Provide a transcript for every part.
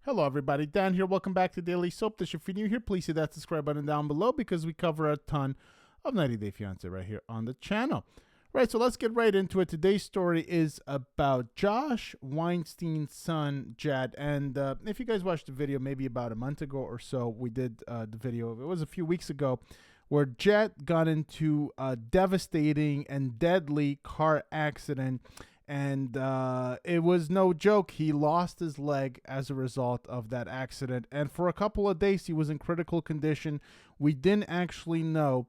Hello everybody, Dan here. Welcome back to Daily Soap Dish. If you're new here, please hit that subscribe button down below because we cover a ton of 90 Day Fiancé right here on the channel. Right, so let's get right into it. Today's story is about Josh Weinstein's son, Jett. And if you guys watched the video maybe about a month ago or so, we did the video. It was a few weeks ago where Jett got into a devastating and deadly car accident. And it was no joke. He lost his leg as a result of that accident. And for a couple of days, he was in critical condition. We didn't actually know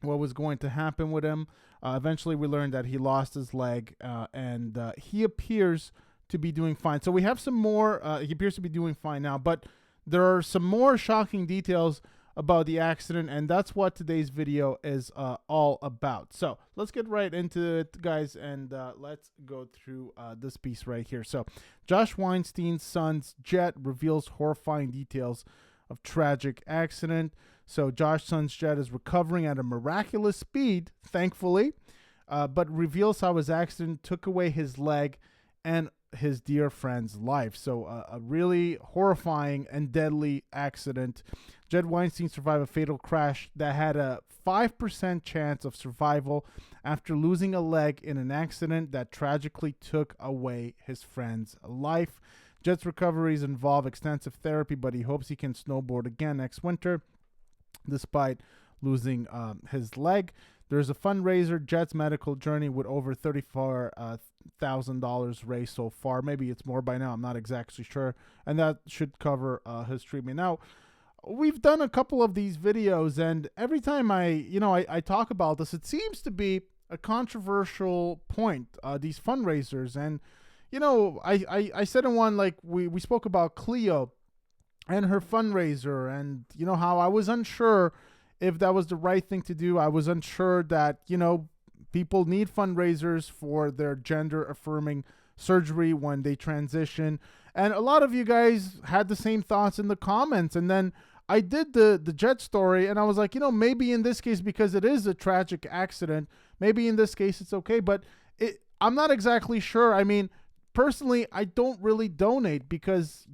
what was going to happen with him. Eventually, we learned that he lost his leg, and he appears to be doing fine. So we have some more. He appears to be doing fine now. But there are some more shocking details about the accident, and that's what today's video is all about. So let's get right into it, guys, and let's go through this piece right here. So Josh Weinstein's son's Jett reveals horrifying details of tragic accident. So Josh's son's Jett is recovering at a miraculous speed, thankfully, but reveals how his accident took away his leg and his dear friend's life. So a really horrifying and deadly accident. Jett Weinstein survived a fatal crash that had a 5% chance of survival after losing a leg in an accident that tragically took away his friend's life. Jett's recoveries involve extensive therapy, but he hopes he can snowboard again next winter despite losing his leg. There's a fundraiser, Jett's medical journey, with over $34,000 raised so far. Maybe it's more by now. I'm not exactly sure. And that should cover his treatment. Now, we've done a couple of these videos, and every time I talk about this, it seems to be a controversial point, these fundraisers. And, I said in one, like, we spoke about Cleo and her fundraiser, and, how I was unsure if that was the right thing to do. I was unsure that, people need fundraisers for their gender affirming surgery when they transition. And a lot of you guys had the same thoughts in the comments. And then I did the Jett story, and I was like, maybe in this case, because it is a tragic accident, maybe in this case it's okay. But I'm not exactly sure. I mean, personally, I don't really donate because,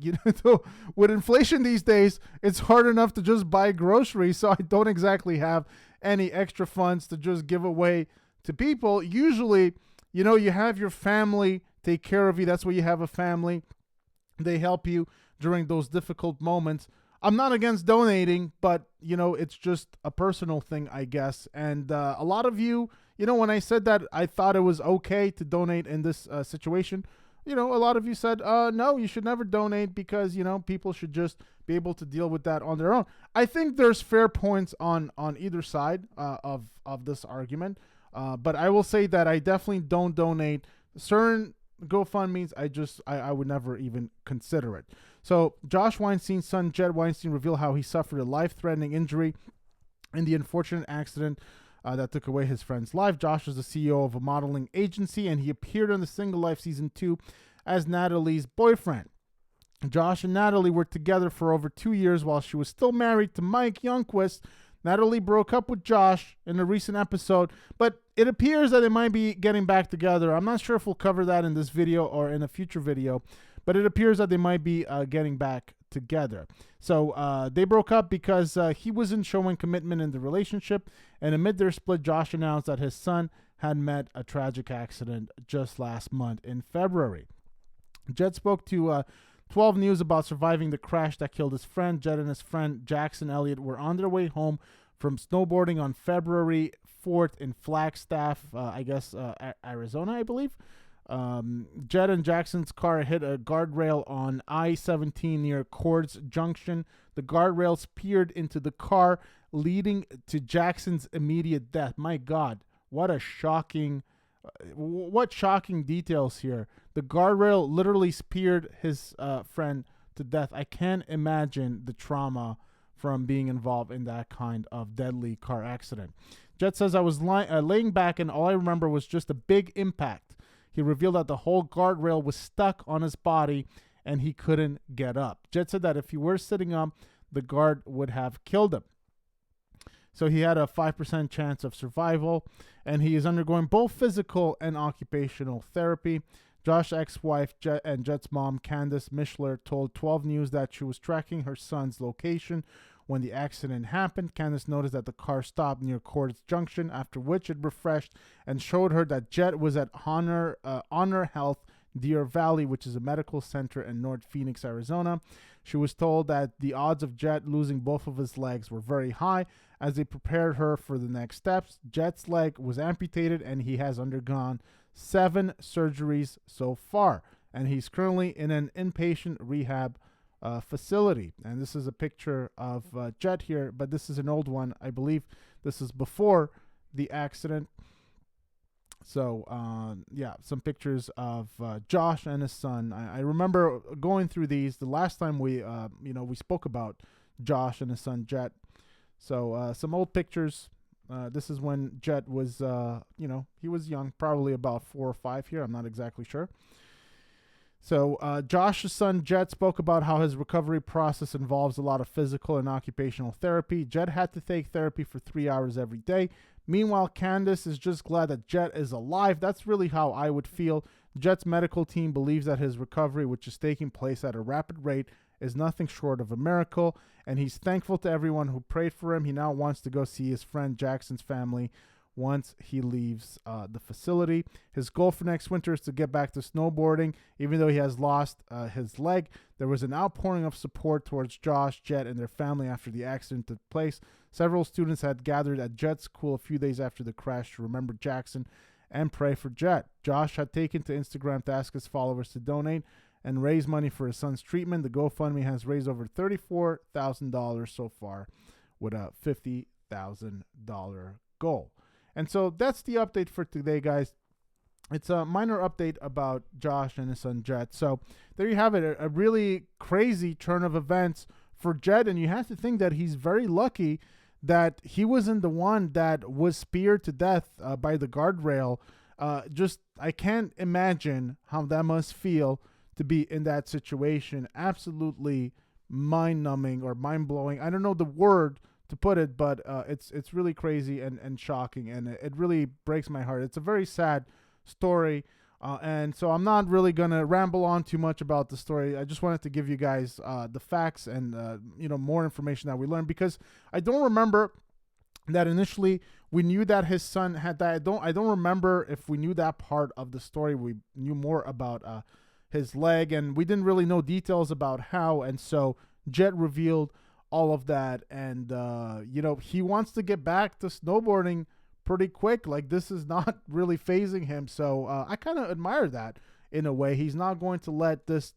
with inflation these days, it's hard enough to just buy groceries. So I don't exactly have any extra funds to just give away to people. Usually, you have your family take care of you. That's why you have a family. They help you during those difficult moments. I'm not against donating, but, it's just a personal thing, I guess. And a lot of you, when I said that I thought it was okay to donate in this situation, a lot of you said, no, you should never donate because, people should just be able to deal with that on their own. I think there's fair points on either side of this argument. But I will say that I definitely don't donate. Certain GoFundMes, I would never even consider it. So Josh Weinstein's son, Jett Weinstein, revealed how he suffered a life-threatening injury in the unfortunate accident that took away his friend's life. Josh is the CEO of a modeling agency, and he appeared on The Single Life Season 2 as Natalie's boyfriend. Josh and Natalie were together for over 2 years while she was still married to Mike Youngquist. Natalie broke up with Josh in a recent episode, but it appears that they might be getting back together. I'm not sure if we'll cover that in this video or in a future video, but it appears that they might be getting back together. So they broke up because he wasn't showing commitment in the relationship, and amid their split, Josh announced that his son had met a tragic accident just last month in February. Jett spoke to 12 News about surviving the crash that killed his friend. Jett and his friend Jackson Elliott were on their way home from snowboarding on February 4th in Flagstaff, Arizona, I believe. Jett and Jackson's car hit a guardrail on I-17 near Cords Junction. The guardrails peered into the car, leading to Jackson's immediate death. My God, what shocking details here. The guardrail literally speared his friend to death. I can't imagine the trauma from being involved in that kind of deadly car accident. Jett says, I was laying back and all I remember was just a big impact. He revealed that the whole guardrail was stuck on his body and he couldn't get up. Jett said that if he were sitting up, the guard would have killed him. So he had a 5% chance of survival, and he is undergoing both physical and occupational therapy. Josh's ex-wife and Jett's mom, Candace Mishler, told 12 News that she was tracking her son's location when the accident happened. Candace noticed that the car stopped near Cordes Junction, after which it refreshed and showed her that Jett was at Honor Health Deer Valley, which is a medical center in North Phoenix, Arizona. She was told that the odds of Jett losing both of his legs were very high. As they prepared her for the next steps, Jett's leg was amputated and he has undergone 7 surgeries so far. And he's currently in an inpatient rehab facility. And this is a picture of Jett here, but this is an old one. I believe this is before the accident. So, yeah, some pictures of Josh and his son. I remember going through these the last time we spoke about Josh and his son, Jett. So, some old pictures. This is when Jett was, he was young, probably about 4 or 5 here. I'm not exactly sure. So, Josh's son, Jett, spoke about how his recovery process involves a lot of physical and occupational therapy. Jett had to take therapy for 3 hours every day. Meanwhile, Candace is just glad that Jett is alive. That's really how I would feel. Jett's medical team believes that his recovery, which is taking place at a rapid rate, is nothing short of a miracle, and he's thankful to everyone who prayed for him. He now wants to go see his friend Jackson's family once he leaves the facility. His goal for next winter is to get back to snowboarding. Even though he has lost his leg, there was an outpouring of support towards Josh, Jett, and their family after the accident took place. Several students had gathered at Jett's school a few days after the crash to remember Jackson and pray for Jett. Josh had taken to Instagram to ask his followers to donate and raise money for his son's treatment. The GoFundMe has raised over $34,000 so far, with a $50,000 goal. And so that's the update for today, guys. It's a minor update about Josh and his son, Jett. So there you have it, a really crazy turn of events for Jett. And you have to think that he's very lucky that he wasn't the one that was speared to death by the guardrail. I can't imagine how that must feel to be in that situation. Absolutely mind-numbing or mind-blowing. I don't know the word to put it, but it's really crazy and shocking, and it really breaks my heart. It's a very sad story, and so I'm not really gonna ramble on too much about the story. I just wanted to give you guys the facts and more information that we learned, because I don't remember that initially we knew that his son had died. I don't remember if we knew that part of the story. We knew more about his leg, and we didn't really know details about how. And so Jett revealed all of that, and he wants to get back to snowboarding pretty quick. Like, this is not really phasing him, so I kind of admire that in a way. He's not going to let this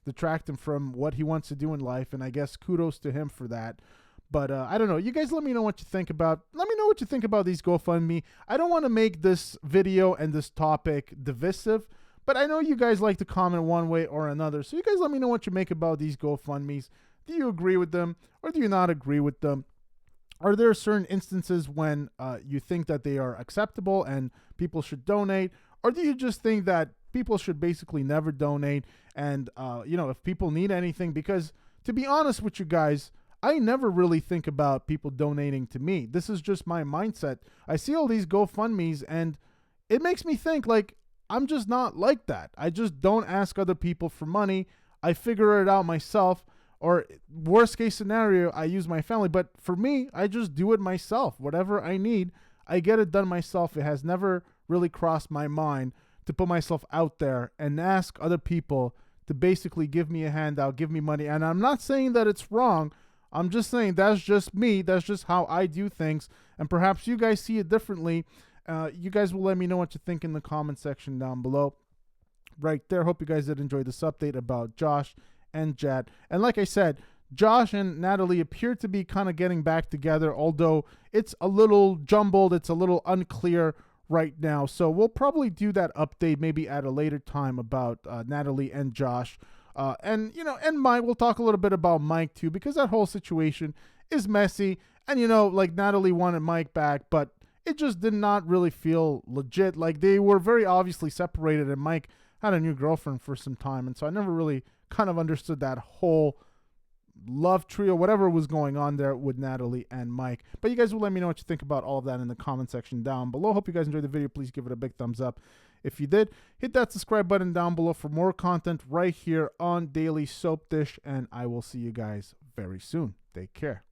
detract him from what he wants to do in life, and I guess kudos to him for that. But I don't know. You guys let me know what you think about. Let me know what you think about these GoFundMe. I don't want to make this video and this topic divisive, but I know you guys like to comment one way or another. So you guys let me know what you make about these GoFundMes. Do you agree with them, or do you not agree with them? Are there certain instances when you think that they are acceptable and people should donate? Or do you just think that people should basically never donate? And, if people need anything, because to be honest with you guys, I never really think about people donating to me. This is just my mindset. I see all these GoFundMes and it makes me think, like, I'm just not like that. I just don't ask other people for money. I figure it out myself. Or worst case scenario, I use my family. But for me, I just do it myself. Whatever I need, I get it done myself. It has never really crossed my mind to put myself out there and ask other people to basically give me a handout, give me money. And I'm not saying that it's wrong. I'm just saying that's just me. That's just how I do things. And perhaps you guys see it differently. You guys will let me know what you think in the comment section down below. Right there. Hope you guys did enjoy this update about Josh and Jett. And like I said, Josh and Natalie appear to be kind of getting back together, although it's a little jumbled. It's a little unclear right now. So we'll probably do that update maybe at a later time about Natalie and Josh. And Mike, we'll talk a little bit about Mike too, because that whole situation is messy. And, like Natalie wanted Mike back, but it just did not really feel legit. Like, they were very obviously separated, and Mike had a new girlfriend for some time. And so I never really kind of understood that whole love trio, whatever was going on there with Natalie and Mike. But you guys will let me know what you think about all of that in the comment section down below. Hope you guys enjoyed the video. Please give it a big thumbs up. If you did, hit that subscribe button down below for more content right here on Daily Soap Dish, and I will see you guys very soon. Take care.